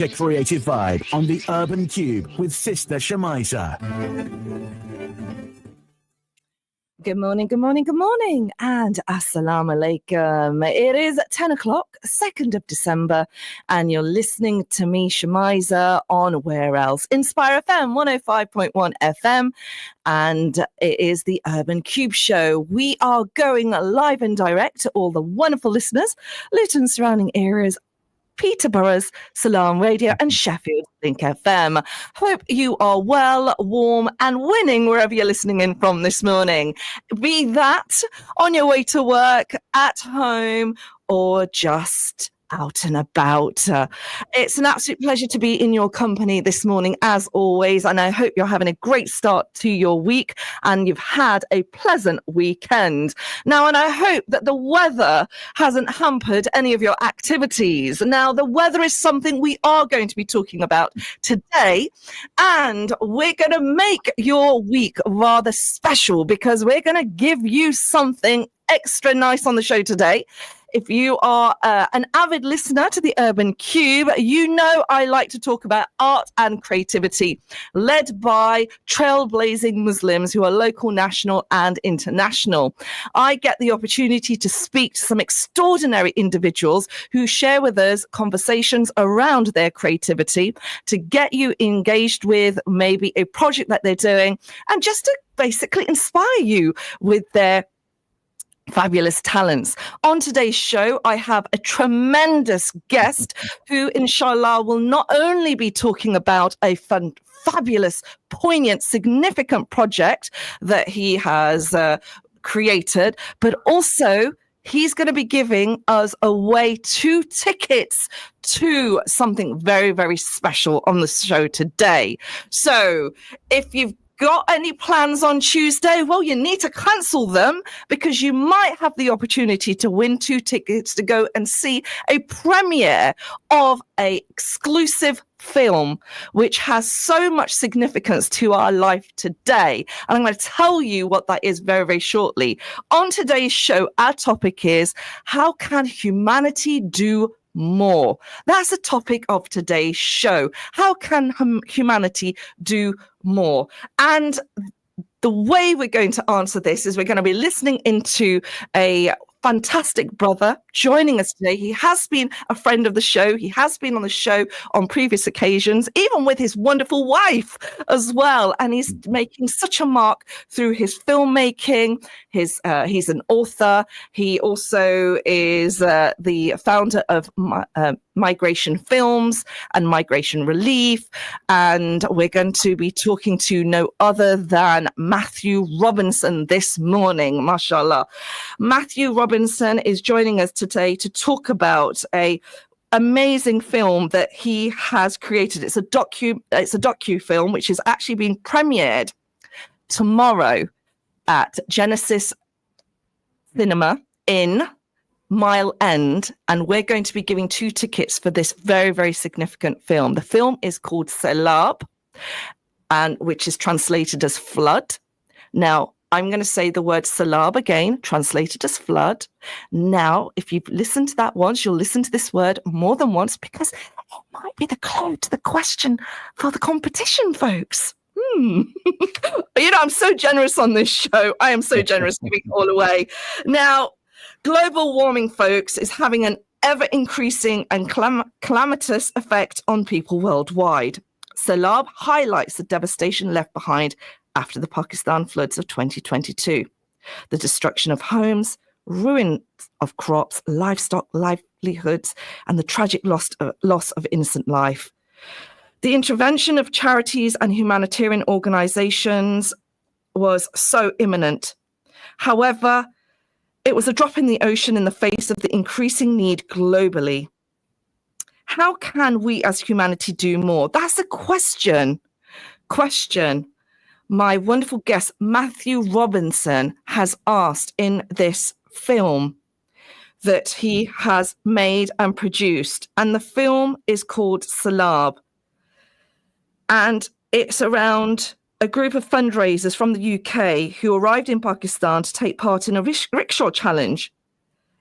A creative vibe on the Urban Kube with Sister Shemiza. Good morning, good morning, good morning, and assalamu alaikum. It is 10 o'clock, 2nd of December, and you're listening to me, Shemiza, on where else? Inspire FM, 105.1 FM, and it is the Urban Kube Show. We are going live and direct to all the wonderful listeners, Luton surrounding areas, Peterborough's Selaab Radio and Sheffield Link FM. Hope you are well, warm and winning wherever you're listening in from this morning. Be that on your way to work, at home, or just out and about. It's an absolute pleasure to be in your company this morning, as always, and I hope you're having a great start to your week and you've had a pleasant weekend. Now, and I hope that the weather hasn't hampered any of your activities. Now, the weather is something we are going to be talking about today, and we're going to make your week rather special because we're going to give you something extra nice on the show today. If you are an avid listener to the Urban Kube, you know I like to talk about art and creativity, led by trailblazing Muslims who are local, national, and international. I get the opportunity to speak to some extraordinary individuals who share with us conversations around their creativity to get you engaged with maybe a project that they're doing and just to basically inspire you with their fabulous talents. On today's show, I have a tremendous guest who, inshallah, will not only be talking about a fabulous, poignant, significant project that he has created, but also he's going to be giving us away 2 tickets to something very, very special on the show today. So if you've got any plans on Tuesday? Well, you need to cancel them because you might have the opportunity to win 2 tickets to go and see a premiere of an exclusive film which has so much significance to our life today. And I'm going to tell you what that is very, very shortly. On today's show, our topic is how can humanity do more? That's the topic of today's show. How can humanity do more? And the way we're going to answer this is we're going to be listening into a fantastic brother joining us today. He has been a friend of the show. He has been on the show on previous occasions, even with his wonderful wife as well. And he's making such a mark through his filmmaking. He's an author. He also is the founder of Migration Films and Migration Relief. And we're going to be talking to no other than Matthew Robinson this morning, mashallah. Matthew Robinson is joining us today to talk about a amazing film that he has created. It's a docu film which is actually being premiered tomorrow at Genesis Cinema in Mile End, and we're going to be giving 2 tickets for this very, very significant film. The film is called Selaab, and which is translated as flood. Now, I'm going to say the word Selaab again, translated as flood. Now, if you've listened to that once, you'll listen to this word more than once because it might be the clue to the question for the competition, folks. You know, I'm so generous on this show. I am so generous giving it all away. Now, global warming, folks, is having an ever-increasing and calamitous effect on people worldwide. Selaab highlights the devastation left behind after the Pakistan floods of 2022. The destruction of homes, ruin of crops, livestock, livelihoods, and the tragic loss of innocent life. The intervention of charities and humanitarian organizations was so imminent. However, it was a drop in the ocean in the face of the increasing need globally. How can we as humanity do more? That's a question. My wonderful guest, Matthew Robinson, has asked in this film that he has made and produced. And the film is called Selaab. And it's around a group of fundraisers from the UK who arrived in Pakistan to take part in a rickshaw challenge.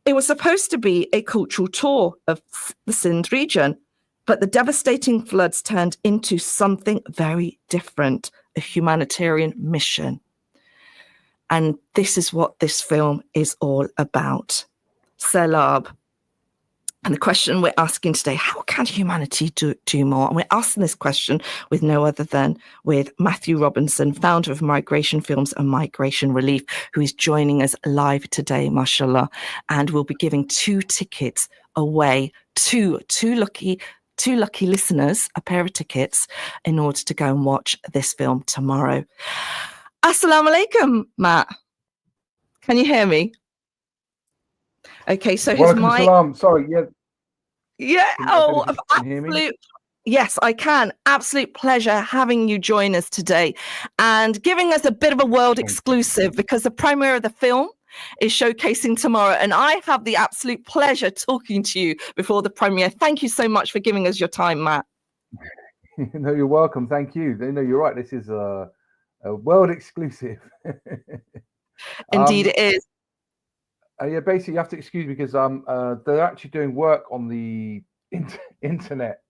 It was supposed to be a cultural tour of the Sindh region, But the devastating floods turned into something very different, a humanitarian mission. And this is what this film is all about. Selaab. And the question we're asking today, how can humanity do more? And we're asking this question with no other than with Matthew Robinson, founder of Migration Films and Migration Relief, who is joining us live today, mashallah. And we'll be giving 2 tickets away to two lucky listeners, a pair of tickets, in order to go and watch this film tomorrow. Assalamu alaikum, Matt. Can you hear me? Okay, so his mic. Salam. Sorry, yeah. Yeah. Oh, absolute. Yes, I can. Absolute pleasure having you join us today and giving us a bit of a world exclusive, because the premiere of the film is showcasing tomorrow, and I have the absolute pleasure talking to you before the premiere. Thank you so much for giving us your time, Matt. No, you're welcome. Thank you. No, you're right. This is a world exclusive. Indeed, it is. Yeah, basically, you have to excuse me because they're actually doing work on the internet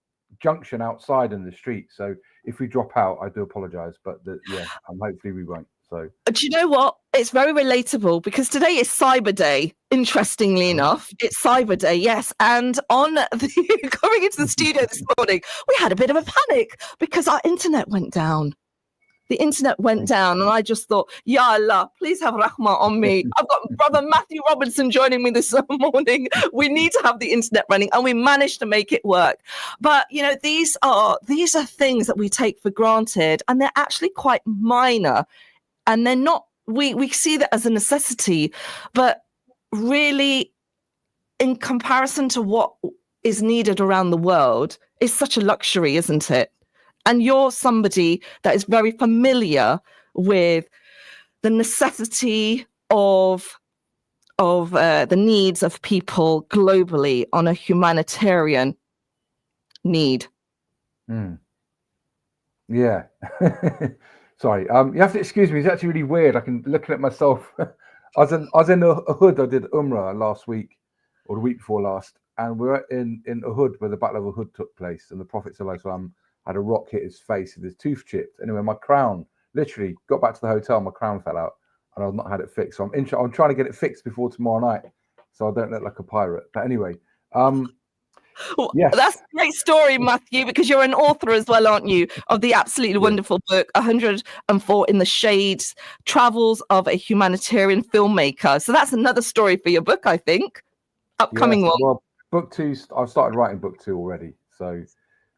junction outside in the street. So if we drop out, I do apologize. But hopefully we won't. So do you know what? It's very relatable because today is Cyber Day. Interestingly enough, it's Cyber Day, yes. And on coming into the studio this morning, we had a bit of a panic because our internet went down. The internet went down, and I just thought, Ya Allah, please have rahmah on me. I've got brother Matthew Robinson joining me this morning. We need to have the internet running, and we managed to make it work. But, you know, these are things that we take for granted, and they're actually quite minor. And they're not, we see that as a necessity, but really, in comparison to what is needed around the world, is such a luxury, isn't it? And you're somebody that is very familiar with the necessity of the needs of people globally on a humanitarian need. Yeah. Sorry. You have to excuse me. It's actually really weird. I can looking at myself. I was in Uhud. I did Umrah last week or the week before last, and we're in Uhud where the Battle of Uhud took place, and the Prophet ﷺ had a rock hit his face with his tooth chipped. Anyway, my crown literally got back to the hotel. My crown fell out, and I've not had it fixed. So I'm trying to get it fixed before tomorrow night, so I don't look like a pirate. But anyway, yes, that's a great story, Matthew, because you're an author as well, aren't you, of the absolutely wonderful book 104 in the Shades: Travels of a Humanitarian Filmmaker. So that's another story for your book, I think. Upcoming one. Well, book 2. I've started writing book 2 already. So,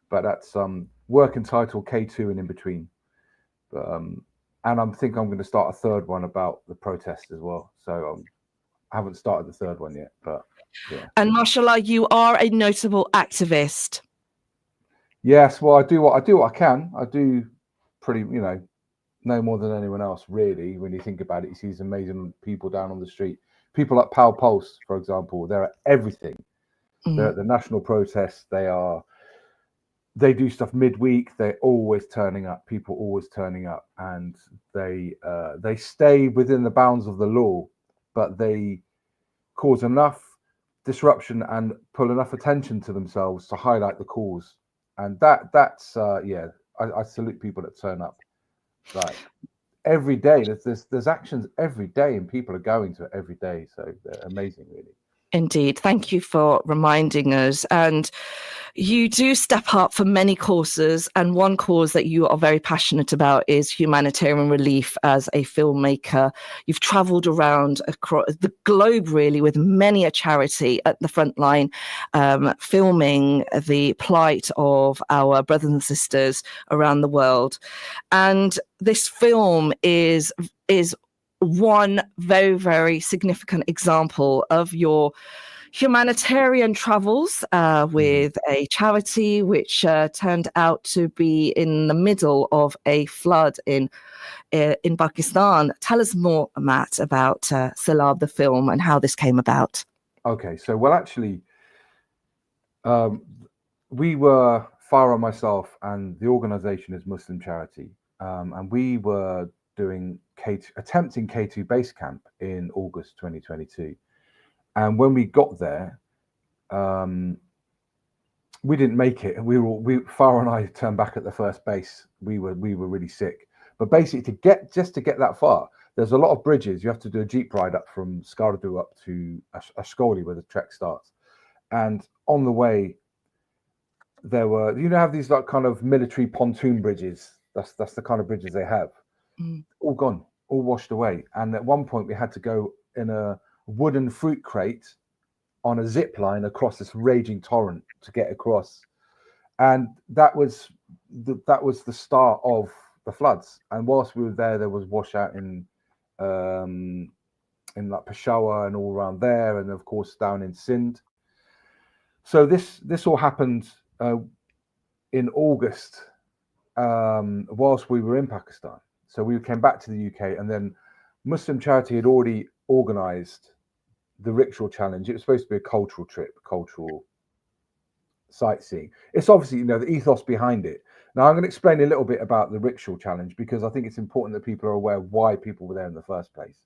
but that's work entitled K2 and in between. But and I'm going to start a third one about the protest as well. So I haven't started the third one yet, but yeah. And mashallah, you are a notable activist. Yes, well, I do what I can. I do pretty, no more than anyone else, really. When you think about it, you see these amazing people down on the street. People like Pal Pulse, for example, they're at everything. They're at the national protests. They do stuff midweek. They're always turning up. People always turning up, and they stay within the bounds of the law, but they cause enough disruption and pull enough attention to themselves to highlight the cause. And that's I salute people that turn up. Like every day, there's actions every day, and people are going to it every day. So they're amazing, really. Indeed. Thank you for reminding us. And you do step up for many causes. And one cause that you are very passionate about is humanitarian relief as a filmmaker. You've traveled around across the globe, really, with many a charity at the front line, filming the plight of our brothers and sisters around the world. And this film is one very, very significant example of your humanitarian travels with a charity which turned out to be in the middle of a flood in Pakistan. Tell us more, Matt, about Selaab, the film, and how this came about. Okay, so well, actually, we were, Farah, myself, and the organization is Muslim Charity, and we were attempting K2 base camp in August 2022. And when we got there, we didn't make it, and Farah and I turned back at the first base. We were really sick. But basically, to get that far, there's a lot of bridges. You have to do a jeep ride up from Skardu up to Ashkoli, where the trek starts. And on the way, there were, have these like kind of military pontoon bridges. That's the kind of bridges they have. All gone, all washed away. And at one point, we had to go in a wooden fruit crate on a zip line across this raging torrent to get across. And that was the start of the floods. And whilst we were there was washout in like Peshawar and all around there, and of course down in Sindh. So this all happened in August whilst we were in Pakistan. So we came back to the UK, and then Muslim Charity had already organised the rickshaw challenge. It was supposed to be a cultural trip, cultural sightseeing. It's obviously, the ethos behind it. Now I'm going to explain a little bit about the rickshaw challenge, because I think it's important that people are aware of why people were there in the first place.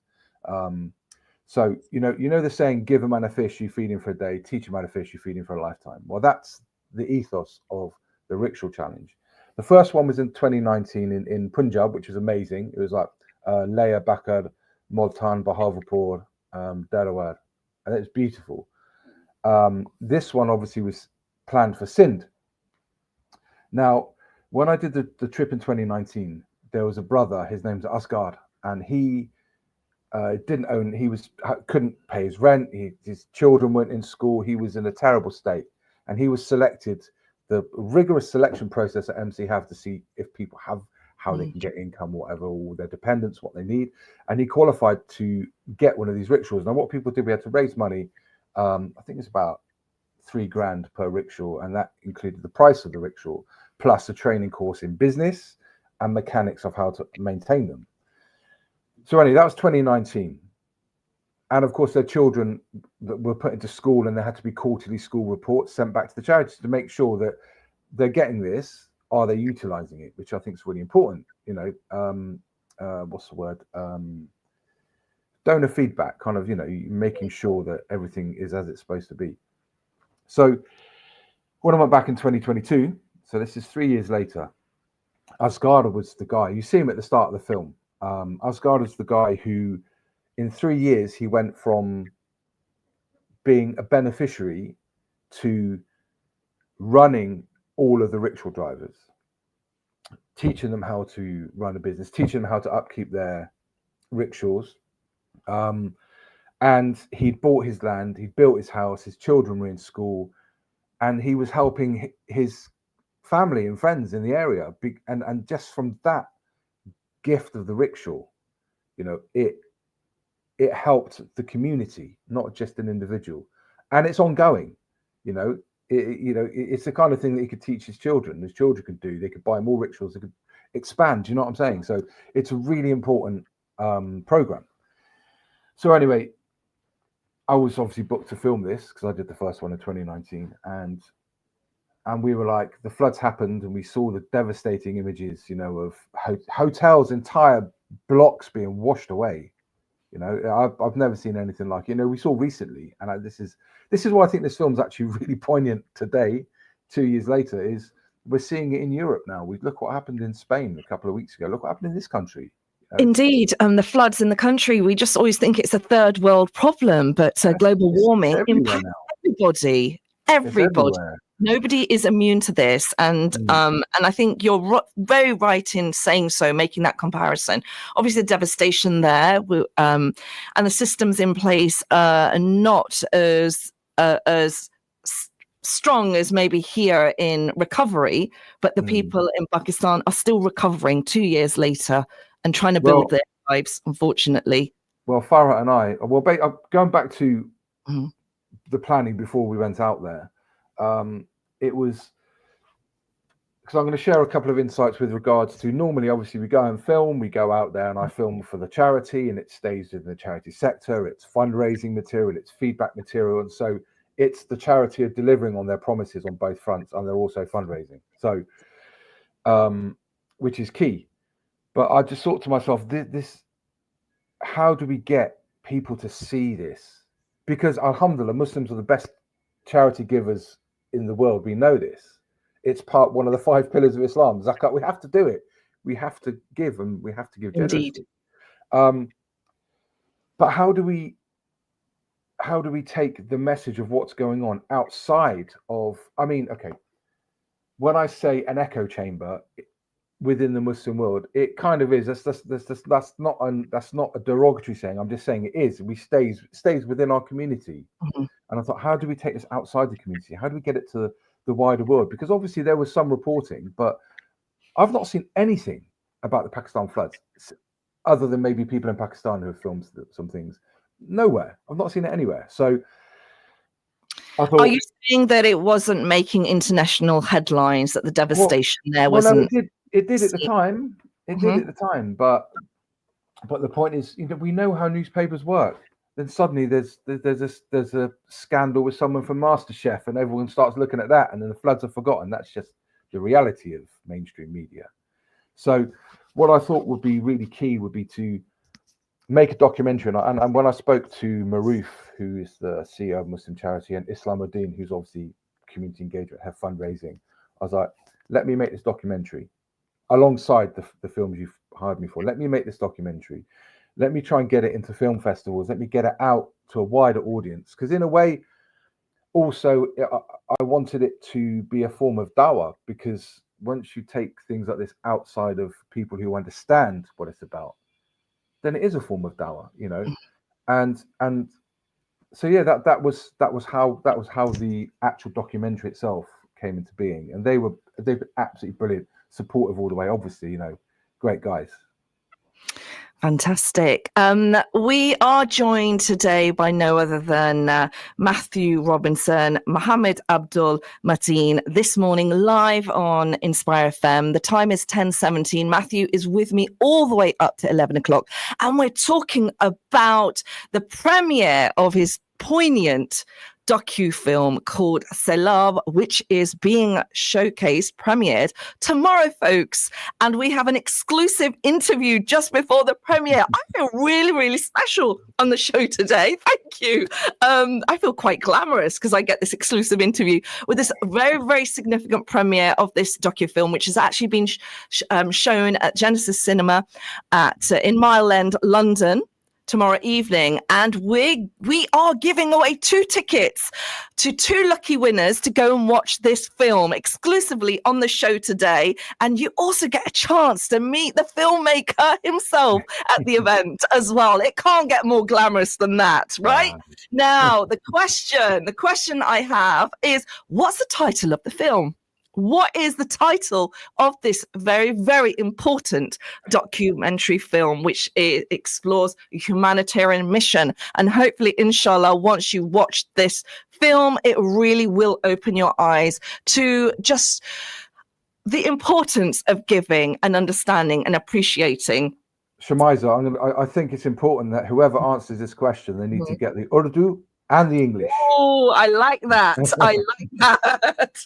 So the saying, give a man a fish, you feed him for a day, teach a man a fish, you feed him for a lifetime. Well, that's the ethos of the rickshaw challenge. The first one was in 2019 in Punjab, which was amazing. It was like Leah, Bakar, Multan, Bahawalpur, Delaware, and it's beautiful. This one obviously was planned for Sindh. Now, when I did the trip in 2019, there was a brother, his name's Asghar, and he couldn't pay his rent. His children weren't in school. He was in a terrible state, and he was selected. The rigorous selection process that MC have to see if people have how they can get income, whatever, or their dependents, what they need. And he qualified to get one of these rickshaws. Now, what people did, we had to raise money. I think it's about $3,000 per rickshaw, and that included the price of the rickshaw, plus a training course in business and mechanics of how to maintain them. So anyway, that was 2019. And of course, their children that were put into school, and there had to be quarterly school reports sent back to the charities to make sure that they're getting this. Are they utilizing it? Which I think is really important. What's the word? Donor feedback, kind of, making sure that everything is as it's supposed to be. So when I went back in 2022, so this is 3 years later, Asghar was the guy. You see him at the start of the film. Asghar is the guy who, in 3 years, he went from being a beneficiary to running all of the rickshaw drivers, teaching them how to run a business, teaching them how to upkeep their rickshaws. And he'd bought his land, he'd built his house, his children were in school, and he was helping his family and friends in the area. And just from that gift of the rickshaw, it helped the community, not just an individual. And it's ongoing. It's the kind of thing that he could teach his children. His children could do. They could buy more rickshaws. They could expand. Do you know what I'm saying? So it's a really important program. So anyway, I was obviously booked to film this because I did the first one in 2019, and we were like, the floods happened, and we saw the devastating images, of hotels, entire blocks being washed away. I've never seen anything like it. We saw recently, and this is why I think this film's actually really poignant today, 2 years later, is we're seeing it in Europe now. We look what happened in Spain a couple of weeks ago. Look what happened in this country. Indeed, the floods in the country, we just always think it's a third world problem, but global warming impacts everybody. Nobody is immune to this, and I think you're very right in saying so, making that comparison. Obviously, the devastation there, and the systems in place are not as strong as maybe here in recovery, but the people in Pakistan are still recovering 2 years later and trying to build their lives, unfortunately. Well, Farah and I, going back to the planning before we went out there, it was because I'm going to share a couple of insights with regards to, normally, obviously, we go and film, we go out there and I film for the charity, and it stays in the charity sector. It's fundraising material, it's feedback material. And so it's the charity are delivering on their promises on both fronts, and they're also fundraising. So, which is key. But I just thought to myself, how do we get people to see this? Because alhamdulillah, Muslims are the best charity givers in the world. We know this. It's one of the 5 pillars of Islam. Zakat. We have to do it. We have to give, and we have to give generously. But how do we take the message of what's going on outside of? I mean, okay. When I say an echo chamber within the Muslim world, it kind of is. That's not a derogatory saying. I'm just saying it is. We stays within our community. Mm-hmm. And I thought, how do we take this outside the community? How do we get it to the wider world? Because obviously there was some reporting, but I've not seen anything about the Pakistan floods, other than maybe people in Pakistan who have filmed some things. Nowhere. I've not seen it anywhere. So I thought, are you saying that it wasn't making international headlines, that the devastation there wasn't? No, it did at the time. It did at the time. But the point is, we know how newspapers work. Then suddenly there's a scandal with someone from MasterChef, and everyone starts looking at that, and then the floods are forgotten. That's just the reality of mainstream media. So what I thought would be really key would be to make a documentary. And when I spoke to Maroof, who is the CEO of Muslim Charity, and Islamuddin, who's obviously community engagement, have fundraising, I was like, let me make this documentary alongside the films you've hired me for. Let me make this documentary. Let me try and get it into film festivals. Let me get it out to a wider audience. Because in a way, also, I wanted it to be a form of dawah, because once you take things like this outside of people who understand what it's about, then it is a form of dawah, and so yeah, that was how the actual documentary itself came into being, and they've been absolutely brilliant, supportive all the way. Obviously, great guys. Fantastic. We are joined today by no other than Matthew Robinson, Mohammed Abdul Mateen, this morning live on Inspire FM. The time is 10:17. Matthew is with me all the way up to 11 o'clock. And we're talking about the premiere of his poignant docu-film called Selaab, which is being premiered tomorrow, folks. And we have an exclusive interview just before the premiere. I feel really, really special on the show today. Thank you. I feel quite glamorous because I get this exclusive interview with this very, very significant premiere of this docu-film, which has actually been shown at Genesis Cinema in Mile End, London, tomorrow evening, and we are giving away 2 tickets to 2 lucky winners to go and watch this film exclusively on the show today. And you also get a chance to meet the filmmaker himself at the event as well. It can't get more glamorous than that, right? Now, the question I have is, what's the title of the film? What is the title of this very, very important documentary film, which explores a humanitarian mission? And hopefully, inshallah, once you watch this film, it really will open your eyes to just the importance of giving and understanding and appreciating. Shemiza, I think it's important that whoever answers this question, they need to get the Urdu and the English. Oh, I like that. I like that.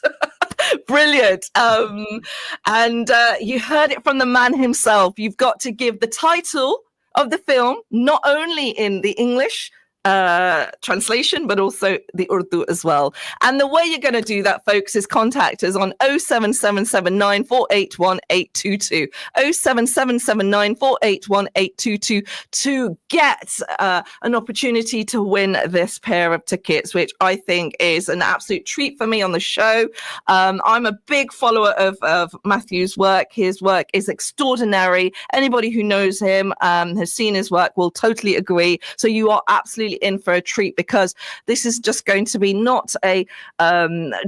Brilliant. And you heard it from the man himself. You've got to give the title of the film, not only in the English translation, but also the Urdu as well. And the way you're going to do that, folks, is contact us on 07779 481 822, 07779 481 822 to get an opportunity to win this pair of tickets, which I think is an absolute treat for me on the show. I'm a big follower of Matthew's work. His work is extraordinary. Anybody who knows him, has seen his work, will totally agree. So you are absolutely in for a treat, because this is just going to be not a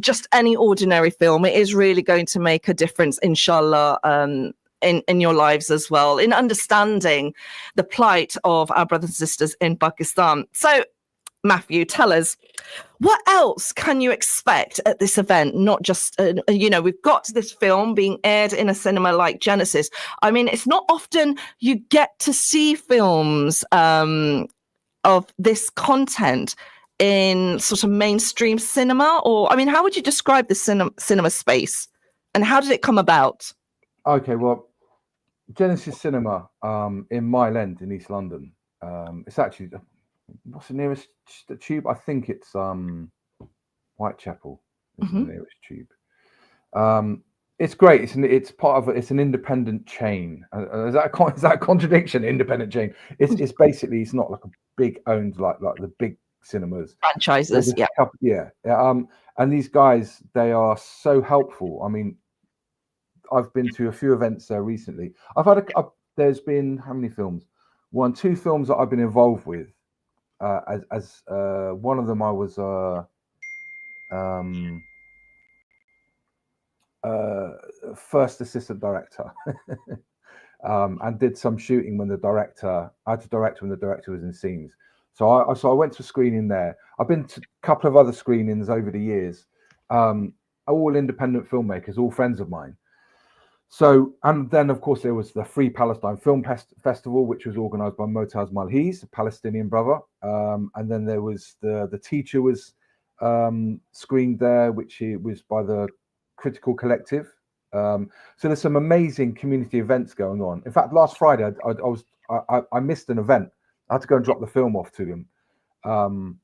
just any ordinary film. It is really going to make a difference, inshallah, in your lives as well, in understanding the plight of our brothers and sisters in Pakistan. So, Matthew, tell us, what else can you expect at this event? Not just, we've got this film being aired in a cinema like Genesis. I mean, it's not often you get to see films of this content in sort of mainstream cinema, or, I mean, how would you describe the cinema space, and how did it come about? Okay, well, Genesis Cinema in Mile End in East London. It's actually, what's the nearest tube? I think it's Whitechapel. This is the nearest tube. It's great. It's an independent chain. Is that a contradiction? Independent chain. It's basically, it's not like a big owned like the big cinemas franchises. Yeah. And these guys, they are so helpful. I mean, I've been to a few events there recently. There's been how many films? 2 films that I've been involved with. As one of them, I was first assistant director, and did some shooting when I had to direct when the director was in scenes. So I went to a screening there. I've been to a couple of other screenings over the years, all independent filmmakers, all friends of mine. So, and then of course there was the Free Palestine Film Festival, which was organised by Motaz Malhiz, a Palestinian brother. And then there was the Teacher was screened there, which was by the Critical Collective. So there's some amazing community events going on. In fact, last Friday I missed an event. I had to go and drop the film off to them, and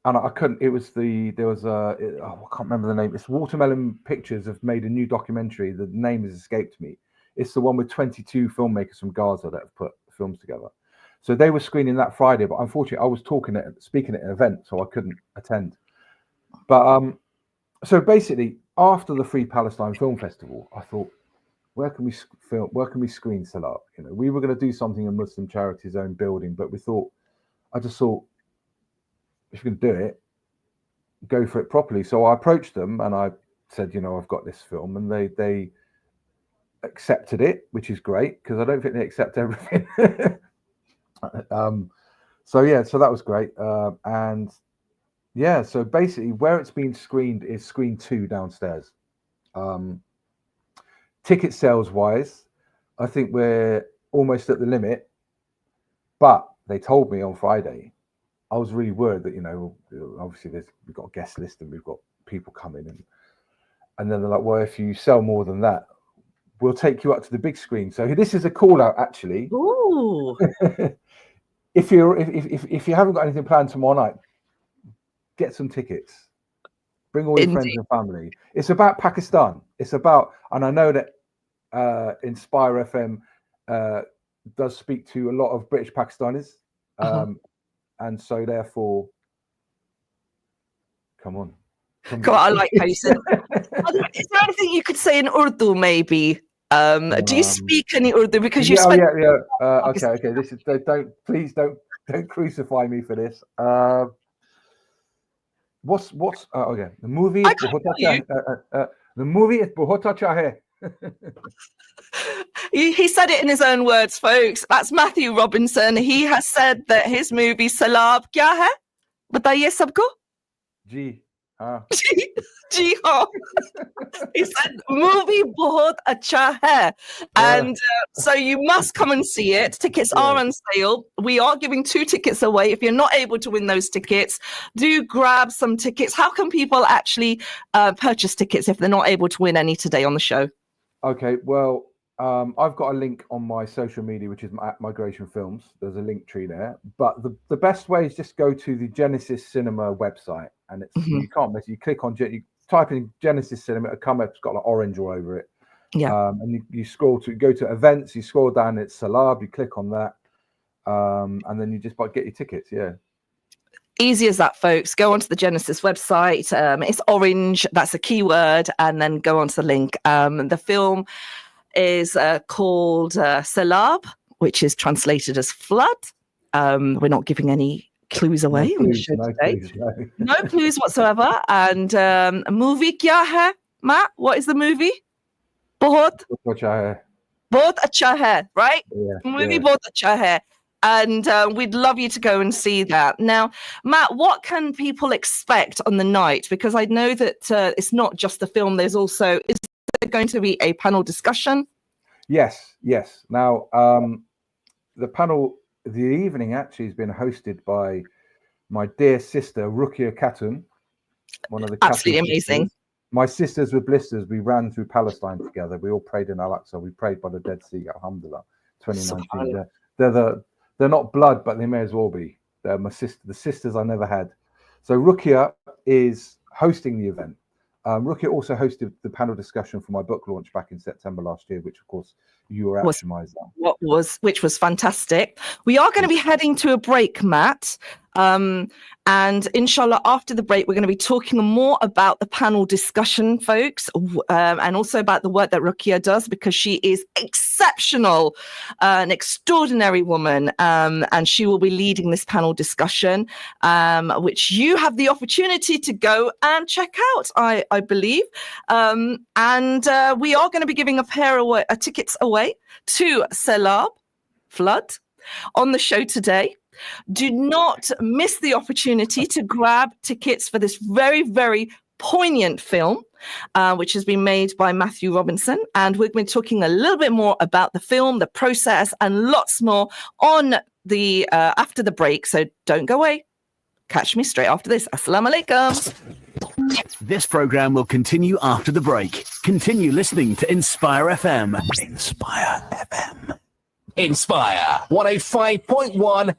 I couldn't. I can't remember the name. It's Watermelon Pictures have made a new documentary. The name has escaped me. It's the one with 22 filmmakers from Gaza that have put films together. So they were screening that Friday, but unfortunately I was speaking at an event, so I couldn't attend. But so basically, after the Free Palestine Film Festival, I thought, where can we screen Selaab? You know, we were going to do something in Muslim Charities' own building, but I just thought, if you can do it, go for it properly. So I approached them and I said, I've got this film, and they accepted it, which is great because I don't think they accept everything. So that was great. So basically where it's been screened is screen 2 downstairs. Ticket sales wise, I think we're almost at the limit, but they told me on Friday, I was really worried that, obviously we've got a guest list and we've got people coming and then they're like, well, if you sell more than that, we'll take you up to the big screen. So this is a call out actually. Ooh. If you haven't got anything planned tomorrow night, get some tickets. Bring all your friends and family. It's about Pakistan. And I know that Inspire FM does speak to a lot of British Pakistanis. And so therefore, come on. I like how you said it. Is there anything you could say in Urdu maybe? Do you speak any Urdu? Because you spent... Okay. This is please don't crucify me for this. What's okay? The movie is bahut acha hai. He said it in his own words, folks. That's Matthew Robinson. He has said that his movie Selaab kya hai? Bataiye sabko? Ji. Ji ha. He said movie bahut acha hai. And so you must come and see it. Tickets are on sale. We are giving 2 tickets away. If you're not able to win those tickets, do grab some tickets. How can people actually purchase tickets if they're not able to win any today on the show? Okay, well, I've got a link on my social media, which is at Migration Films. There's a link tree there. But the best way is just go to the Genesis Cinema website, and it's you can't miss. You click on you type in Genesis Cinema, it'll come up. It's got like orange all over it. Yeah. And you scroll go to events. You scroll down. It's Selaab. You click on that, and then you just get your tickets. Yeah. Easy as that, folks. Go onto the Genesis website. It's orange. That's a keyword, and then go onto the link. The film is called Selaab, which is translated as flood. We're not giving any clues away on the show today. No clues whatsoever. And movie kya hai, Matt? What is the movie? Bahut acha hai, right? Yeah, movie bahut acha hai. And we'd love you to go and see that. Now, Matt, what can people expect on the night? Because I know that it's not just the film. Is there going to be a panel discussion? Yes. Now, the evening actually has been hosted by my dear sister, Rukia Khatun, one of the absolutely amazing. My sisters with blisters, we ran through Palestine together. We all prayed in Al-Aqsa. We prayed by the Dead Sea, alhamdulillah, 2019. They're not blood, but they may as well be. They're the sisters I never had. So Rukia is hosting the event. Rukia also hosted the panel discussion for my book launch back in September last year, which of course you were at, Shemiza. Which was fantastic. We are going to be heading to a break, Matt. And inshallah, after the break, we're going to be talking more about the panel discussion, folks, and also about the work that Rukia does, because she is exceptional, an extraordinary woman, and she will be leading this panel discussion, which you have the opportunity to go and check out, I believe. And we are going to be giving a pair of tickets away to Selaab flood on the show today. Do not miss the opportunity to grab tickets for this very, very poignant film, which has been made by Matthew Robinson. And we're going to be talking a little bit more about the film, the process, and lots more on the after the break. So don't go away. Catch me straight after this. Assalamu alaikum. This program will continue after the break. Continue listening to Inspire FM. Inspire FM. Inspire 105.1 FM.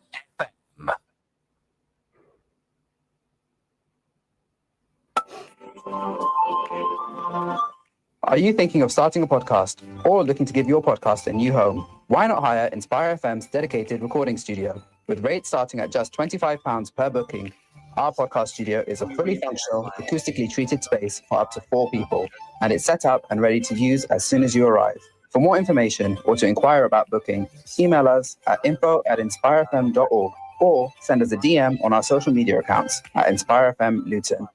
Are you thinking of starting a podcast or looking to give your podcast a new home? Why not hire Inspire FM's dedicated recording studio? With rates starting at just £25 per booking, our podcast studio is a fully functional, acoustically treated space for up to 4 people, and it's set up and ready to use as soon as you arrive. For more information or to inquire about booking, email us at info@inspirefm.org or send us a DM on our social media accounts at InspireFM Luton.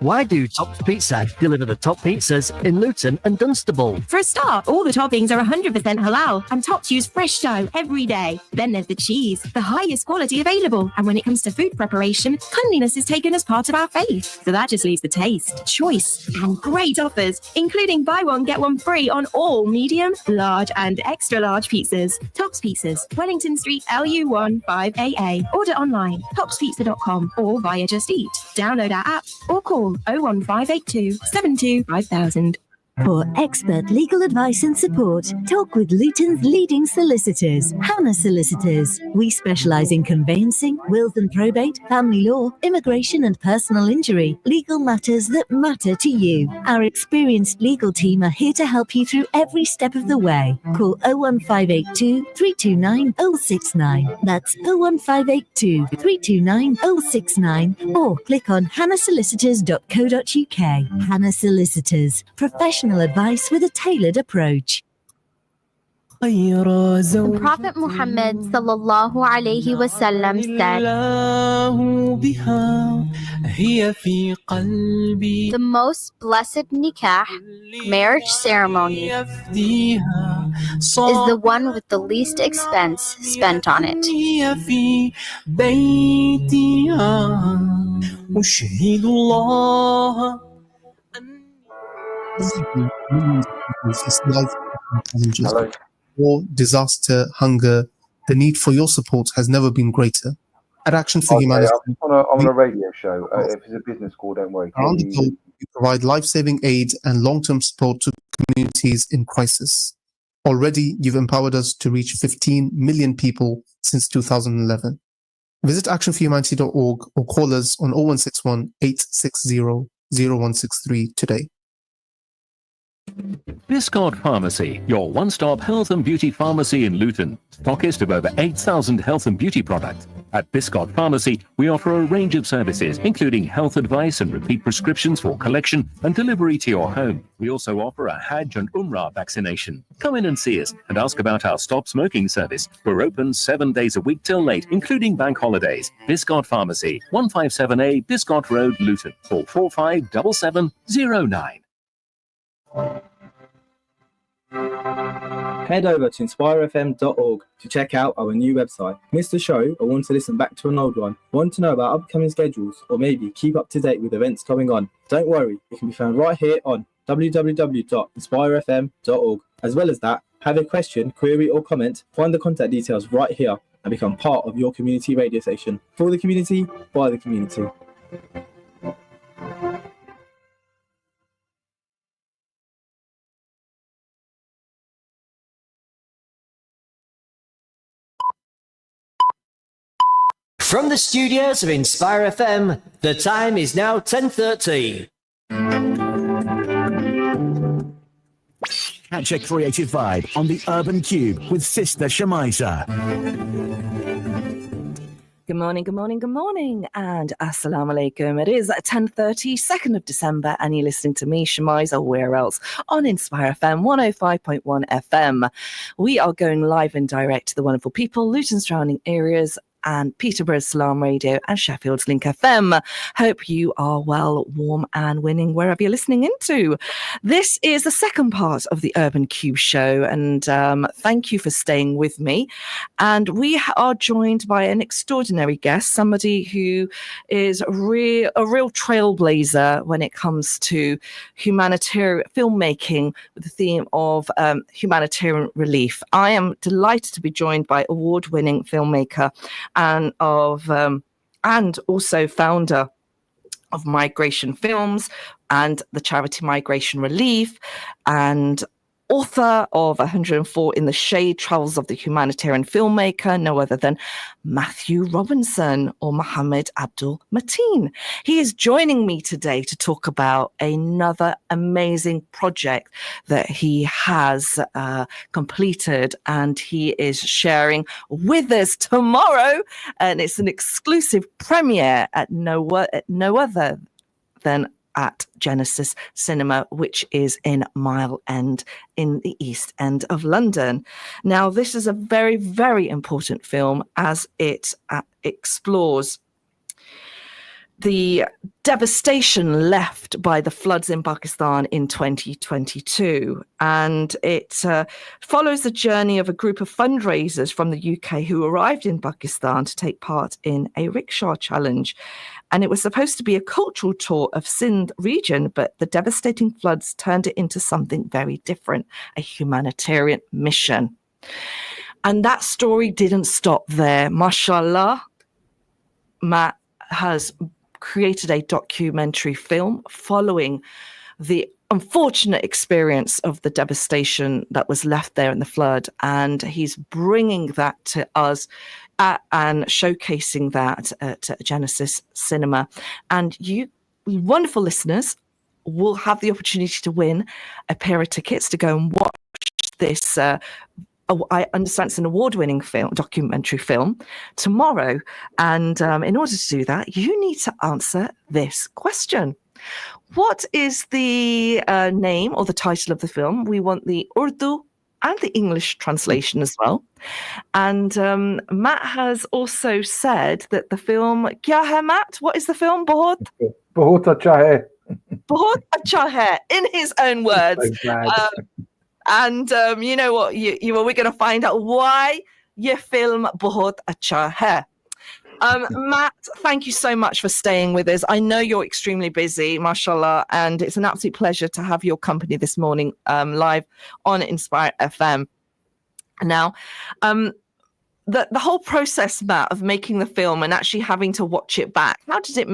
Why do Tops Pizza deliver the top pizzas in Luton and Dunstable? For a start, all the toppings are 100% halal and Tops use fresh dough every day. Then there's the cheese, the highest quality available. And when it comes to food preparation, cleanliness is taken as part of our faith. So that just leaves the taste, choice, and great offers, including buy one, get one free on all medium, large, and extra large pizzas. Tops Pizzas, Wellington Street, LU1 5AA. Order online, topspizza.com or via Just Eat. Download our app or call 01582 72 5000. For expert legal advice and support, talk with Luton's leading solicitors, Hannah Solicitors. We specialise in conveyancing, wills and probate, family law, immigration and personal injury, legal matters that matter to you. Our experienced legal team are here to help you through every step of the way. Call 01582 329 069. That's 01582 329 069 or click on hannahsolicitors.co.uk. Hannah Solicitors, professional advice with a tailored approach. The Prophet Muhammad sallallahu alaihi wasallam said, the most blessed nikah, marriage ceremony, is the one with the least expense spent on it. Hello. War, disaster, hunger, the need for your support has never been greater. At Action for Humanity, I'm on a radio show. If it's a business call, don't worry. Around the globe, we provide life-saving aid and long-term support to communities in crisis. Already, you've empowered us to reach 15 million people since 2011. Visit actionforhumanity.org or call us on 0161 860 0163 today. Biscott Pharmacy, your one-stop health and beauty pharmacy in Luton. Stockist of over 8,000 health and beauty products. At Biscott Pharmacy, we offer a range of services, including health advice and repeat prescriptions for collection and delivery to your home. We also offer a Hajj and Umrah vaccination. Come in and see us and ask about our stop smoking service. We're open 7 days a week till late, including bank holidays. Biscott Pharmacy, 157A Biscott Road, Luton, 4457709. Head over to inspirefm.org to check out our new website. Missed a show or want to listen back to an old one? Want to know about upcoming schedules or maybe keep up to date with events going on? Don't worry, it can be found right here on www.inspirefm.org. As well as that, have a question, query or comment, find the contact details right here and become part of your community radio station. For the community, by the community. From the studios of Inspire FM, the time is now 10:30. Catch a creative vibe on the Urban Kube with Sister Shemiza. Good morning, good morning, good morning, and assalamu alaikum. It is 10:30, 2nd of December, and you're listening to me, Shemiza, where else? On Inspire FM 105.1 FM. We are going live and direct to the wonderful people, Luton surrounding areas, and Peterborough's Selaab Radio and Sheffield's Link FM. Hope you are well, warm and winning wherever you're listening into. This is the second part of the Urban Kube Show, and thank you for staying with me. And we are joined by an extraordinary guest, somebody who is a real trailblazer when it comes to humanitarian filmmaking with the theme of humanitarian relief. I am delighted to be joined by award-winning filmmaker and also founder of Migration Films and the charity Migration Relief, and author of 104 in the Shade, Travels of the Humanitarian Filmmaker, no other than Matthew Robinson or Mohammed Abdul Mateen. He is joining me today to talk about another amazing project that he has completed, and he is sharing with us tomorrow, and it's an exclusive premiere at no other than at Genesis Cinema, which is in Mile End in the East End of London. Now, this is a very, very important film as it explores the devastation left by the floods in Pakistan in 2022. And it follows the journey of a group of fundraisers from the UK who arrived in Pakistan to take part in a rickshaw challenge. And it was supposed to be a cultural tour of Sindh region, but the devastating floods turned it into something very different, a humanitarian mission. And that story didn't stop there. Mashallah, Matt has created a documentary film following the unfortunate experience of the devastation that was left there in the flood. And he's bringing that to us and showcasing that at Genesis Cinema. And you wonderful listeners will have the opportunity to win a pair of tickets to go and watch this I understand it's an award-winning documentary film tomorrow. And in order to do that, you need to answer this question. What is the name or the title of the film? We want the Urdu and the English translation as well. And Matt has also said that the film, Kya hai Matt? What is the film? Bahut acha hai. Bahut acha hai, in his own words. And you know what? We're going to find out why your film Bahut Acha Hai. Matt, thank you so much for staying with us. I know you're extremely busy, mashallah, and it's an absolute pleasure to have your company this morning live on Inspire FM. Now, the whole process, Matt, of making the film and actually having to watch it back, how does it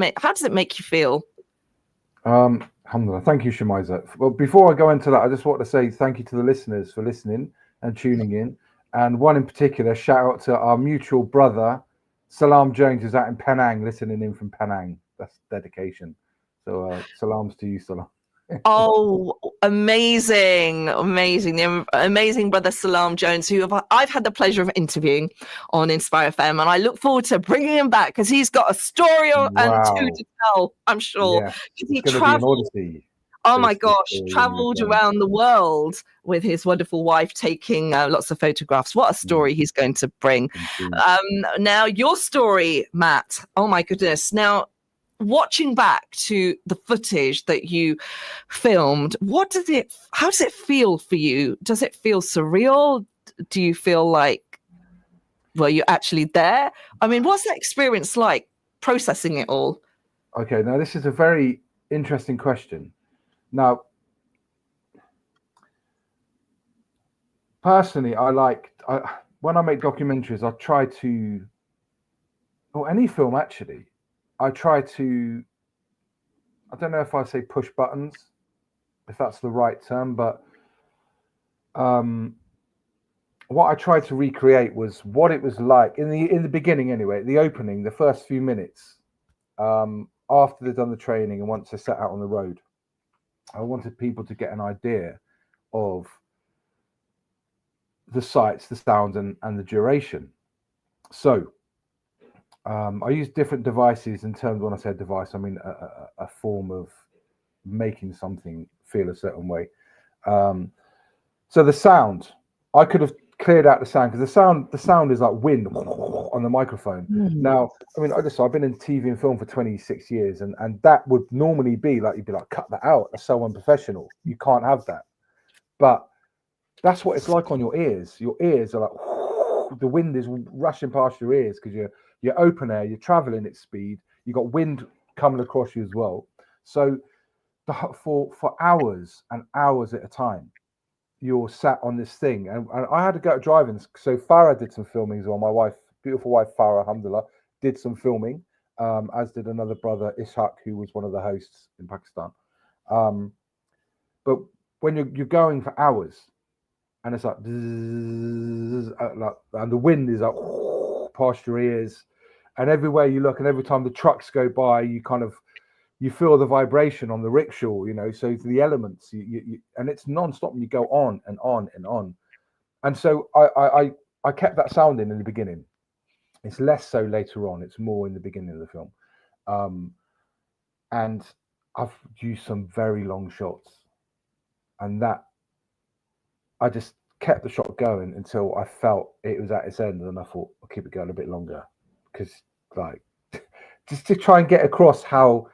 make you feel? Alhamdulillah. Thank you, Shemiza. Well, before I go into that, I just want to say thank you to the listeners for listening and tuning in. And one in particular, shout out to our mutual brother, Selaab Jones, who's out in Penang, listening in from Penang. That's dedication. So salams to you, Selaab. Oh, amazing. The amazing brother Selaab Jones, who I've had the pleasure of interviewing on Inspire FM, and I look forward to bringing him back because he's got a story and two to tell, I'm sure. Yeah. He traveled. Oh my gosh, traveled around the world with his wonderful wife, taking lots of photographs. What a story he's going to bring. Now, your story, Matt, oh my goodness. Now, watching back to the footage that you filmed, how does it feel for you? Does it feel surreal? Do you feel like, well, you're actually there? I mean, what's that experience like, processing it all? Okay, now this is a very interesting question. Now, personally, when I make documentaries, I try to, or any film actually, I try to, I don't know if I say push buttons, if that's the right term, but what I tried to recreate was what it was like in the beginning anyway, the opening, the first few minutes, after they'd done the training and once they set out on the road. I wanted people to get an idea of the sights, the sounds, and the duration. So I use different devices in terms, when I say device, I mean a form of making something feel a certain way. So the sound, I could have cleared out the sound, because the sound is like wind on the microphone. Now, I mean, I've been in TV and film for 26 years, and that would normally be like, you'd be like, cut that out, that's so unprofessional, you can't have that. But that's what it's like on your ears. Your ears are like, the wind is rushing past your ears, because you're open air, you're traveling at speed, you've got wind coming across you as well. So for hours and hours at a time, you're sat on this thing, and I had to go driving. So Farah did some filming as well. My wife, beautiful wife Farah, alhamdulillah, did some filming, as did another brother, Ishaq, who was one of the hosts in Pakistan. But when you're going for hours, and it's like, and the wind is like past your ears, and everywhere you look, and every time the trucks go by, you feel the vibration on the rickshaw, so the elements, and it's non-stop, and you go on and on and on. And so I kept that sound in the beginning. It's less so later on, it's more in the beginning of the film. And I've used some very long shots, and that I just kept the shot going until I felt it was at its end, and I thought, I'll keep it going a bit longer, because just to try and get across how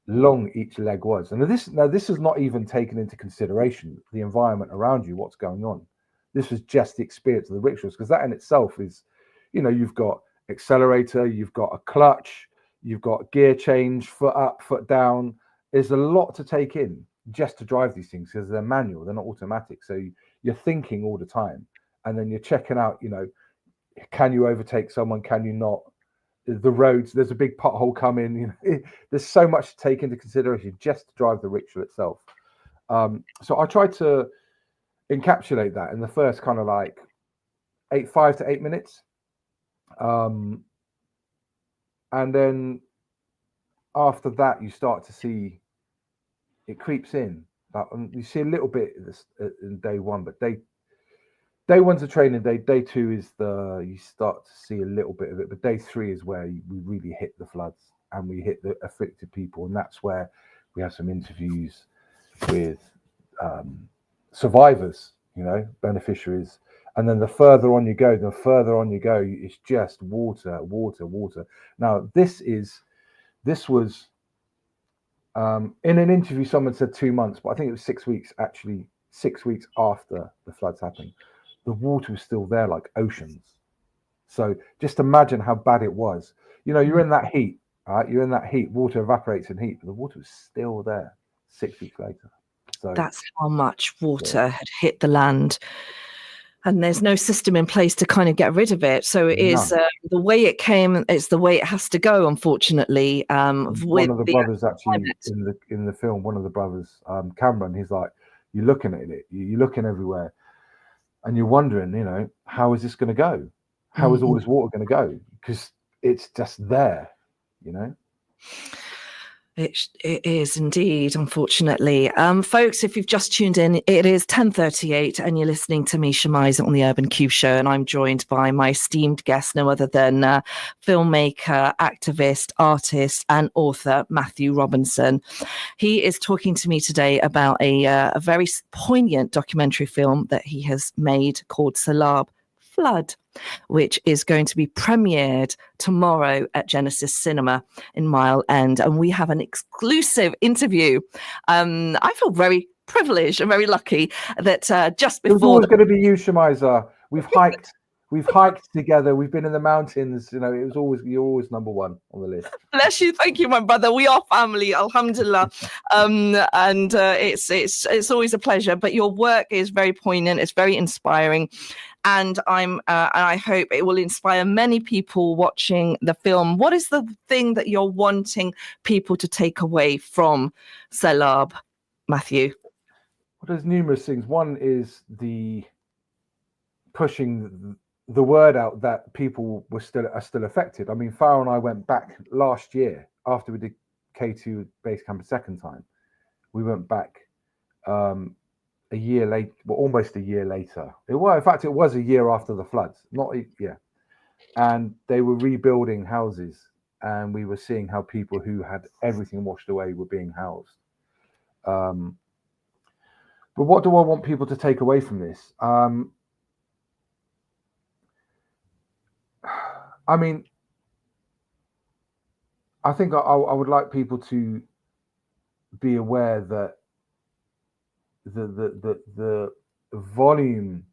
long each leg was. And this is not even taken into consideration the environment around you, what's going on. This was just the experience of the rickshaws, because that in itself is, you've got accelerator, you've got a clutch, you've got gear change, foot up, foot down. There's a lot to take in just to drive these things, because they're manual, they're not automatic. So you're thinking all the time, and then you're checking out, can you overtake someone, can you not? The roads, there's a big pothole coming, there's so much to take into consideration just to drive the rickshaw itself. So I tried to encapsulate that in the first kind of like 5 to 8 minutes. And then after that, you start to see it creeps in. You see a little bit in day one, but day one's a training day. Day two is you start to see a little bit of it, but day three is where we really hit the floods, and we hit the affected people, and that's where we have some interviews with survivors, beneficiaries. And then the further on you go, it's just water. Now this was in an interview, someone said 2 months, but I think it was 6 weeks, actually 6 weeks after the floods happened. The water was still there like oceans. So just imagine how bad it was. You're in that heat, right? You're in that heat, water evaporates in heat, but the water was still there 6 weeks later. So that's how much water had hit the land. And there's no system in place to kind of get rid of it. So it is the way it came, it's the way it has to go, unfortunately. One of the brothers actually in the film, one of the brothers, Cameron, he's like, you're looking at it, you're looking everywhere, and you're wondering, how is this going to go? How is all this water going to go? Because it's just there, It is indeed, unfortunately. Folks, if you've just tuned in, it is 10:38 and you're listening to me, Shemiza, on the Urban Kube Show, and I'm joined by my esteemed guest, no other than filmmaker, activist, artist and author Matthew Robinson. He is talking to me today about a very poignant documentary film that he has made called Selaab, Flood, which is going to be premiered tomorrow at Genesis Cinema in Mile End. And we have an exclusive interview. I feel very privileged and very lucky that just before... It was always going to be you, Shemiza. We've hiked together. We've been in the mountains. You're always number one on the list. Bless you. Thank you, my brother. We are family, alhamdulillah. And it's always a pleasure. But your work is very poignant. It's very inspiring. And I hope it will inspire many people watching the film. What is the thing that you're wanting people to take away from Selaab, Matthew? Well, there's numerous things. One is the pushing the word out that people are still affected. I mean, Farah and I went back last year after we did K2 base camp a second time. We went back a a year late, well, almost a year later. It was, in fact, it was a year after the floods. And they were rebuilding houses, and we were seeing how people who had everything washed away were being housed. But what do I want people to take away from this? I mean, I think I would like people to be aware that the volume,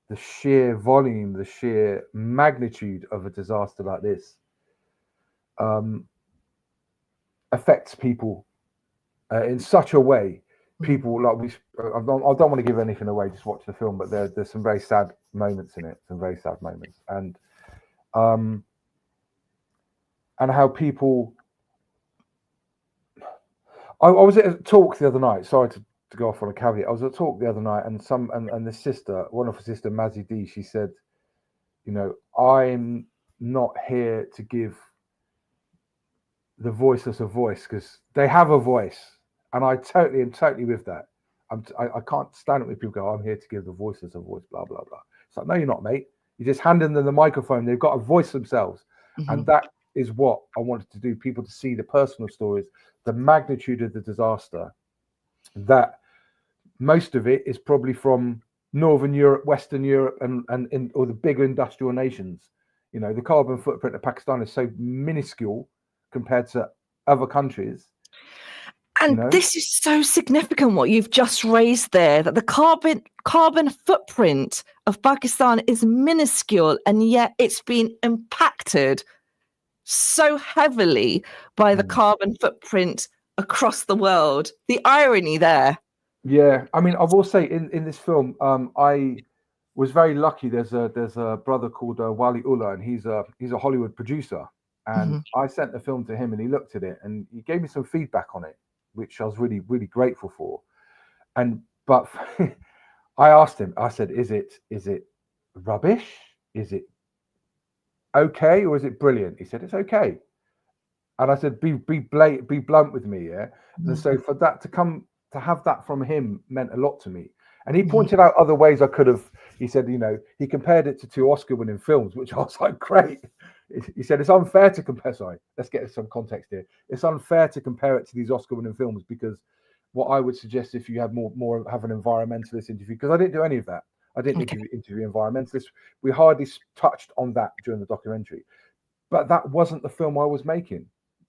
the sheer volume, the sheer magnitude of a disaster like this affects people in such a way. People like I don't want to give anything away. Just watch the film, but there's some very sad moments in it. Some very sad moments, and how people. I was at a talk the other night. Sorry to go off on a caveat. I was at a talk the other night, and the sister, one of her sister, Mazzy D, she said, you know, I'm not here to give the voiceless a voice, because they have a voice, and I totally with that. I can't stand it when people go, I'm here to give the voiceless a voice, blah blah blah. It's like, no, you're not, mate. You're just handing them the microphone. They've got a voice themselves, and that is what I wanted to do. People to see the personal stories, the magnitude of the disaster. That most of it is probably from Northern Europe, Western Europe, and or the bigger industrial nations. You know, the carbon footprint of Pakistan is so minuscule compared to other countries. And this is so significant what you've just raised there, that the carbon footprint of Pakistan is minuscule, and yet it's been impacted so heavily by the carbon footprint across the world. The irony there. Yeah, I mean, I will say in this film, I was very lucky. There's a brother called Wali Ullah, and he's a Hollywood producer. And I sent the film to him, and he looked at it, and he gave me some feedback on it, which I was really, really grateful for. But I asked him, I said, is it rubbish? Is it okay, or is it brilliant? He said, it's okay. And I said, be blunt with me, yeah. And so for that to have that from him meant a lot to me. And he pointed out other ways I could have. He said, you know, he compared it to 2 Oscar-winning films, which I was like, great. He said it's unfair to compare. Sorry, let's get some context here. It's unfair to compare it to these Oscar-winning films, because what I would suggest, if you had more have an environmentalist interview, because I didn't do any of that. I didn't interview environmentalists. We hardly touched on that during the documentary. But that wasn't the film I was making.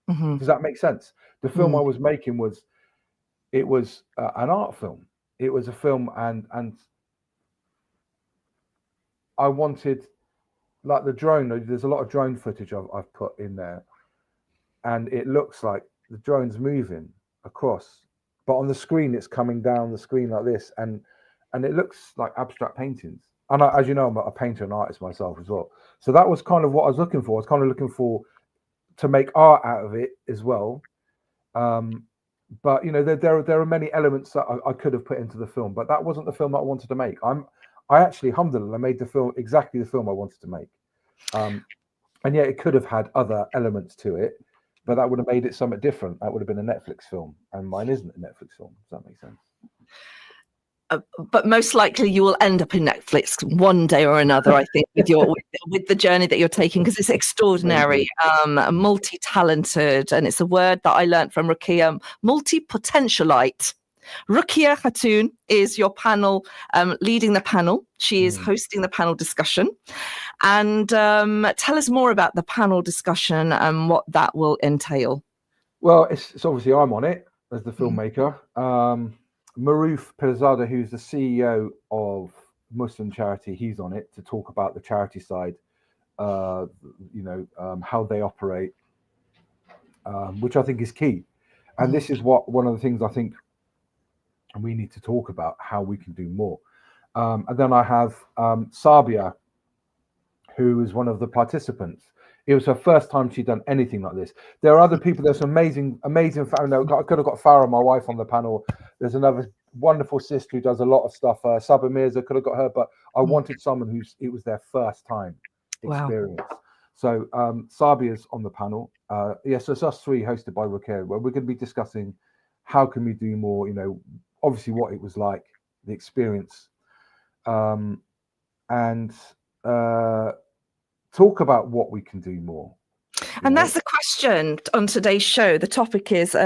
Does that make sense? The film I was making was an art film. It was a film, and I wanted, like the drone. There's a lot of drone footage I've put in there, and it looks like the drone's moving across, but on the screen it's coming down the screen like this, and it looks like abstract paintings. And as you know, I'm a painter and artist myself as well. So that was kind of what I was looking for. I was kind of looking for to make art out of it as well. But you know, there are many elements that I could have put into the film, but that wasn't the film that I wanted to make. I actually, alhamdulillah, made the film exactly the film I wanted to make. And yeah, it could have had other elements to it, but that would have made it something different. That would have been a Netflix film, and mine isn't a Netflix film. Does that make sense? But most likely you will end up in Netflix one day or another, I think, with the journey that you're taking, because it's extraordinary, multi-talented, and it's a word that I learned from Rukia, multi-potentialite. Rukia Khatun is your panel, leading the panel. She is hosting the panel discussion. And tell us more about the panel discussion and what that will entail. Well, it's obviously I'm on it as the filmmaker. Maruf Pirzada, who's the CEO of Muslim Charity, he's on it to talk about the charity side, how they operate, which I think is key. And this is one of the things I think we need to talk about, how we can do more. And then I have Sabia, who is one of the participants. It was her first time she'd done anything like this. There are other people. There's some amazing. I could have got Farah, my wife, on the panel. There's another wonderful sister who does a lot of stuff. Saba Mirza, could have got her, but I wanted someone it was their first time experience. Wow. So Sabia's on the panel. So it's us three, hosted by Rukia, where we're going to be discussing how can we do more. You know, obviously what it was like the experience, and talk about what we can do more. And that's the question on today's show. The topic is,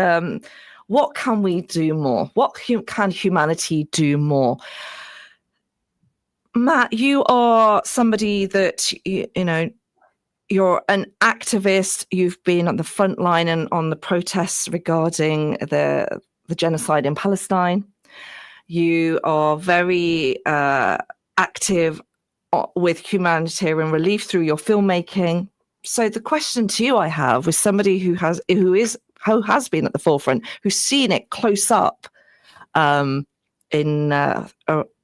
what can we do more? What can humanity do more? Matt, you are somebody that, you know, you're an activist. You've been on the front line and on the protests regarding the genocide in Palestine. You are very active with humanitarian relief through your filmmaking. So the question to you I have, with somebody who has been at the forefront, who's seen it close up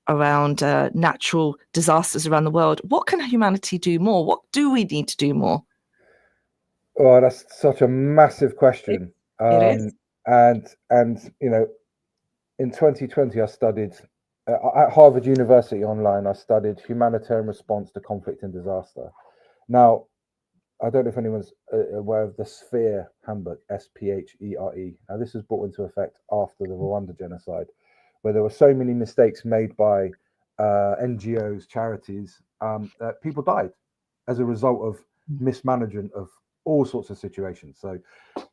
around natural disasters around the world, what can humanity do more? What do we need to do more? Oh, that's such a massive question. It is. And you know, in 2020, I studied at Harvard University online. I studied humanitarian response to conflict and disaster. Now, I don't know if anyone's aware of the Sphere Handbook, SPHERE. Now, this was brought into effect after the Rwanda genocide, where there were so many mistakes made by NGOs, charities, that people died as a result of mismanagement of all sorts of situations. So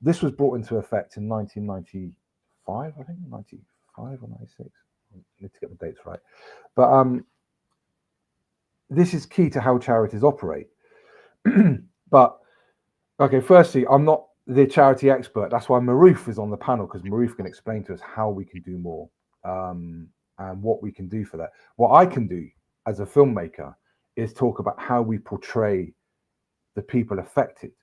this was brought into effect in 1995, I think, 95 or 96. I need to get the dates right. But this is key to how charities operate. But okay, firstly, I'm not the charity expert. That's why Maroof is on the panel, because Maroof can explain to us how we can do more and what we can do for that. What I can do as a filmmaker is talk about how we portray the people affected.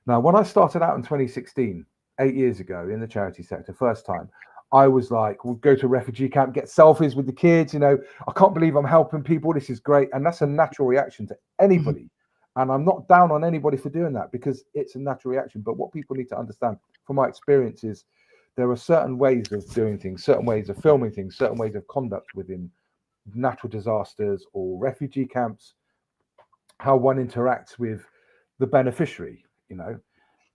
Now, when I started out in 2016, 8 years ago in the charity sector, first time, I was like, we'll go to a refugee camp, get selfies with the kids. You know, I can't believe I'm helping people. This is great. And that's a natural reaction to anybody. And I'm not down on anybody for doing that, because it's a natural reaction. But what people need to understand from my experience is there are certain ways of doing things, certain ways of filming things, certain ways of conduct within natural disasters or refugee camps, how one interacts with the beneficiary. You know,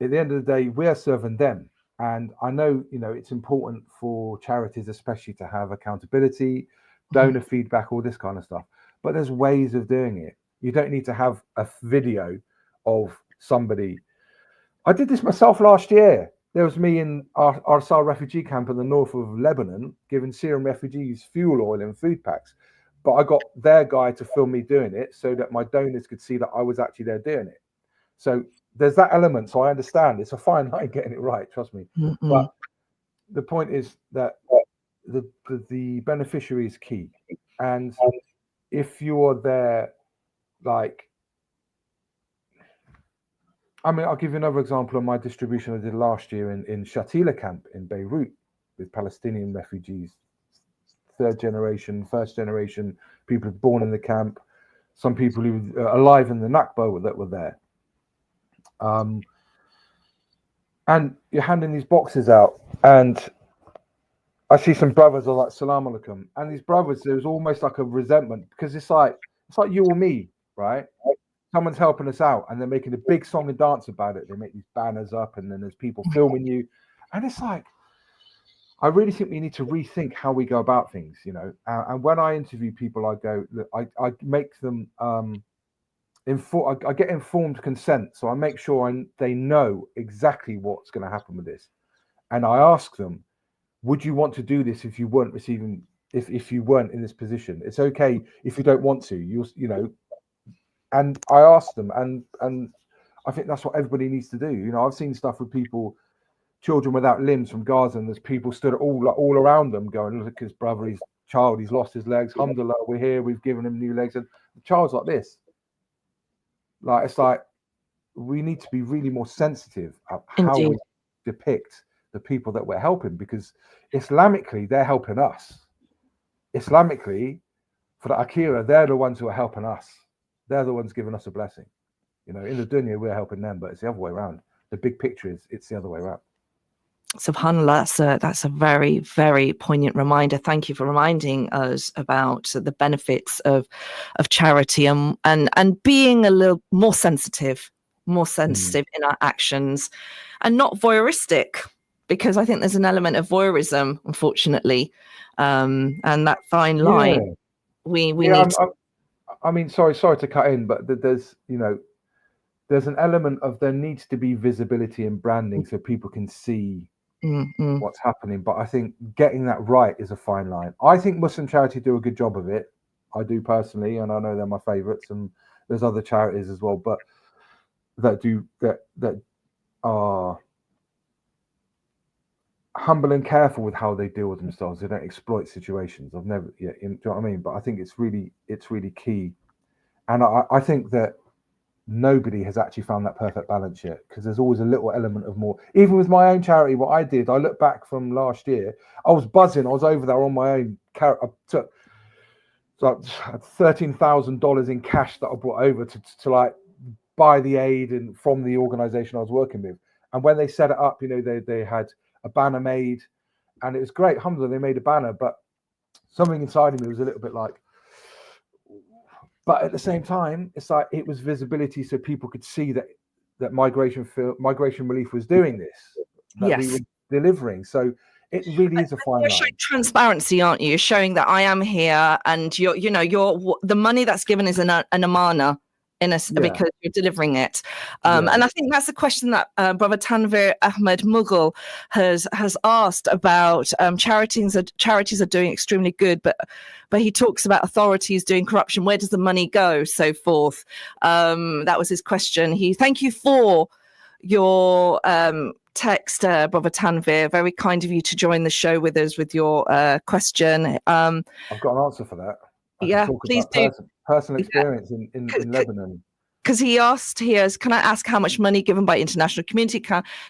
at the end of the day, we're serving them. And I know, you know, it's important for charities, especially, to have accountability, donor feedback, all this kind of stuff. But there's ways of doing it. You don't need to have a video of somebody. I did this myself last year. There was me in Arsal refugee camp in the north of Lebanon, giving Syrian refugees fuel oil and food packs. But I got their guy to film me doing it so that my donors could see that I was actually there doing it. So there's that element. So I understand it's a fine line getting it right, trust me. But the point is that the beneficiary is key. And if you're there, like, I mean, I'll give you another example of my distribution I did last year in Shatila camp in Beirut with Palestinian refugees, third generation, first generation, people born in the camp, some people who are alive in the Nakba that were there. And you're handing these boxes out, and I see some brothers are like, Salam alaikum. And these brothers, there was almost like a resentment, because it's like you or me, right? Someone's helping us out and they're making a big song and dance about it. They make these banners up and then there's people filming you. And it's like, I really think we need to rethink how we go about things, you know. And when I interview people, I go, look, I make them, I get informed consent. So I make sure they know exactly what's going to happen with this. And I ask them, would you want to do this if you weren't receiving, if you weren't in this position? It's okay if you don't want to, you know. And I asked them, and I think that's what everybody needs to do. You know, I've seen stuff with people, children without limbs from Gaza, and there's people stood all around them going, look at his brother, his child, he's lost his legs. Alhamdulillah, we're here, we've given him new legs. And the child's like this. Like, it's like, we need to be really more sensitive of how we depict the people that we're helping, because Islamically, they're helping us. Islamically, for the Akira, they're the ones who are helping us. They're the ones giving us a blessing. You know, in the dunya, we're helping them, but it's the other way around. The big picture is it's the other way around. SubhanAllah, that's a very, very poignant reminder. Thank you for reminding us about the benefits of charity and being a little more sensitive in our actions, and not voyeuristic. because I think there's an element of voyeurism, unfortunately, and that fine line we need. I mean, sorry to cut in, but there's there's an element of there needs to be visibility and branding so people can see what's happening. But I think getting that right is a fine line. I think Muslim Charity do a good job of it. I do personally, and I know they're my favourites, and there's other charities as well, but that are humble and careful with how they deal with themselves. They don't exploit situations. I've never, do you know what I mean? But I think it's really key, and I think that nobody has actually found that perfect balance yet, because there's always a little element of more. Even with my own charity, what I did, I look back from last year, I was buzzing. I was over there on my own. I took like $13,000 in cash that I brought over to like buy the aid and from the organization I was working with. And when they set it up, they had a banner made, and it was great. Alhamdulillah, they made a banner, but something inside of me was a little bit like. But at the same time, it's like it was visibility, so people could see that migration relief was doing this, that we were delivering. So it really is a fine line. You're showing transparency, aren't you? You're showing that I am here, and you're the money that's given is an amana. Because you're delivering it, and I think that's the question that Brother Tanvir Ahmed Mughal has asked about. Charities are doing extremely good, but he talks about authorities doing corruption. Where does the money go? So forth. That was his question. Thank you for your text, Brother Tanvir. Very kind of you to join the show with us with your question. I've got an answer for that. Please do. Personal experience in Lebanon. Because he asked here, can I ask how much money given by international community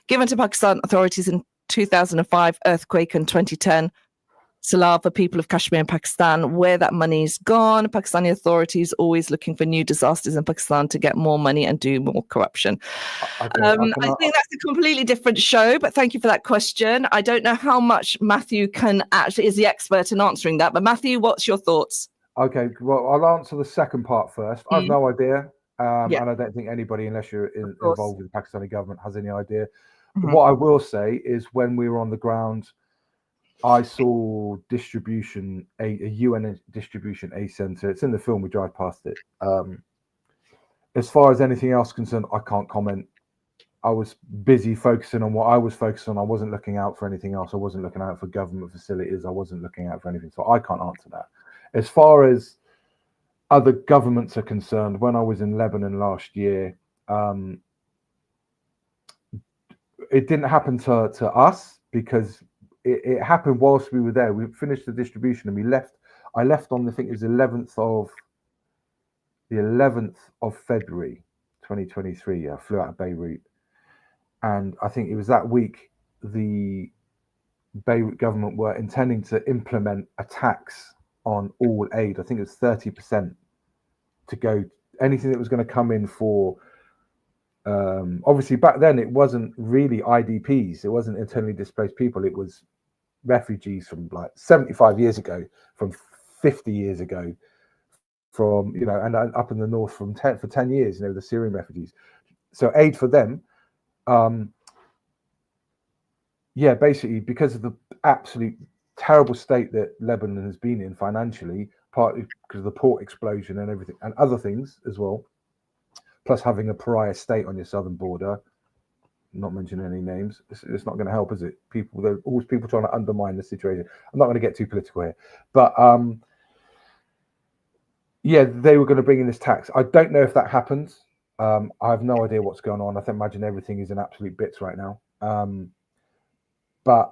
given to Pakistan authorities in 2005 earthquake and 2010 Selaab for people of Kashmir and Pakistan, where that money's gone? Pakistani authorities always looking for new disasters in Pakistan to get more money and do more corruption. I think that's a completely different show, but thank you for that question. I don't know how much Matthew is the expert in answering that, but Matthew, what's your thoughts? Okay, well, I'll answer the second part first. I've no idea, and I don't think anybody, unless you're involved with the Pakistani government, has any idea. What I will say is, when we were on the ground, I saw a UN distribution aid center. It's in the film. We drive past it. As far as anything else concerned, I can't comment. I was busy focusing on what I was focused on. I wasn't looking out for anything else. I wasn't looking out for government facilities. I wasn't looking out for anything. So I can't answer that. As far as other governments are concerned, when I was in Lebanon last year, it didn't happen to us, because it happened whilst we were there. We finished the distribution and we left. I left on, I think it was the 11th of February 2023. I flew out of Beirut, and I think it was that week the Beirut government were intending to implement a tax on all aid. I think it was 30% to go, anything that was going to come in for, obviously back then it wasn't really IDPs, it wasn't internally displaced people, it was refugees from like 75 years ago, from 50 years ago, from, and up in the north for 10 years, the Syrian refugees. So aid for them, basically because of the absolute terrible state that Lebanon has been in financially, partly because of the port explosion and everything, and other things as well, plus having a pariah state on your southern border, not mentioning any names, it's not going to help, is it? There are always people trying to undermine the situation. I'm not going to get too political here, but they were going to bring in this tax. I don't know if that happens. I have no idea what's going on. I can imagine everything is in absolute bits right now. But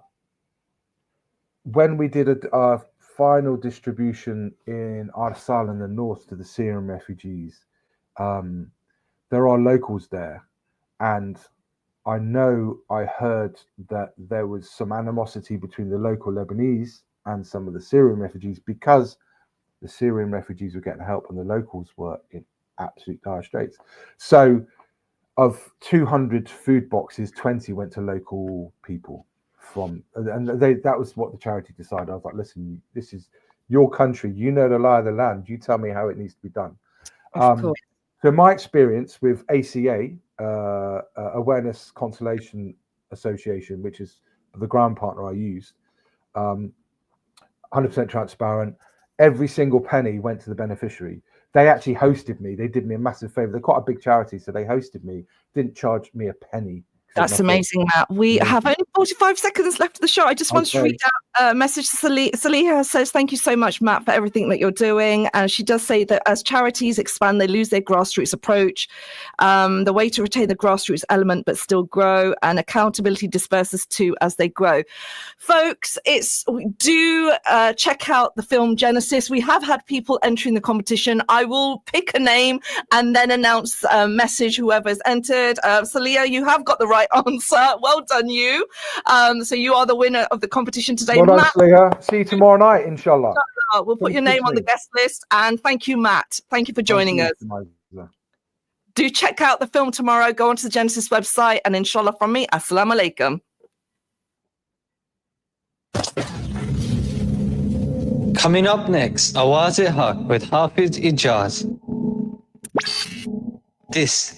when we did our final distribution in Arsal in the north to the Syrian refugees, there are locals there, and I heard that there was some animosity between the local Lebanese and some of the Syrian refugees, because the Syrian refugees were getting help and the locals were in absolute dire straits. So of 200 food boxes, 20 went to local people. That was what the charity decided. I was like, listen, this is your country, the lie of the land, you tell me how it needs to be done. So my experience with ACA, Awareness Consolation Association, which is the ground partner I used. 100% transparent. Every single penny went to the beneficiary. They actually hosted me. They did me a massive favor. They're quite a big charity, so they hosted me. Didn't charge me a penny. That's amazing, Matt. We have only 45 seconds left of the show. I just wanted to read out a message to Saliha. Says, thank you so much, Matt, for everything that you're doing. And she does say that as charities expand, they lose their grassroots approach. The way to retain the grassroots element but still grow, and accountability disperses too as they grow. Folks, do check out the film Genesis. We have had people entering the competition. I will pick a name and then announce message whoever's entered. Saliha, you have got the right answer. Well done, you. So you are the winner of the competition today. Well done, Saliha. See you tomorrow night, inshallah. We'll put your name on the guest list. And thank you, Matt. Thank you for joining us. Do check out the film tomorrow. Go onto the Genesis website, and inshallah from me, assalamu alaikum. Coming up next, Awaz-e-Haq with Hafiz Ijaz. This is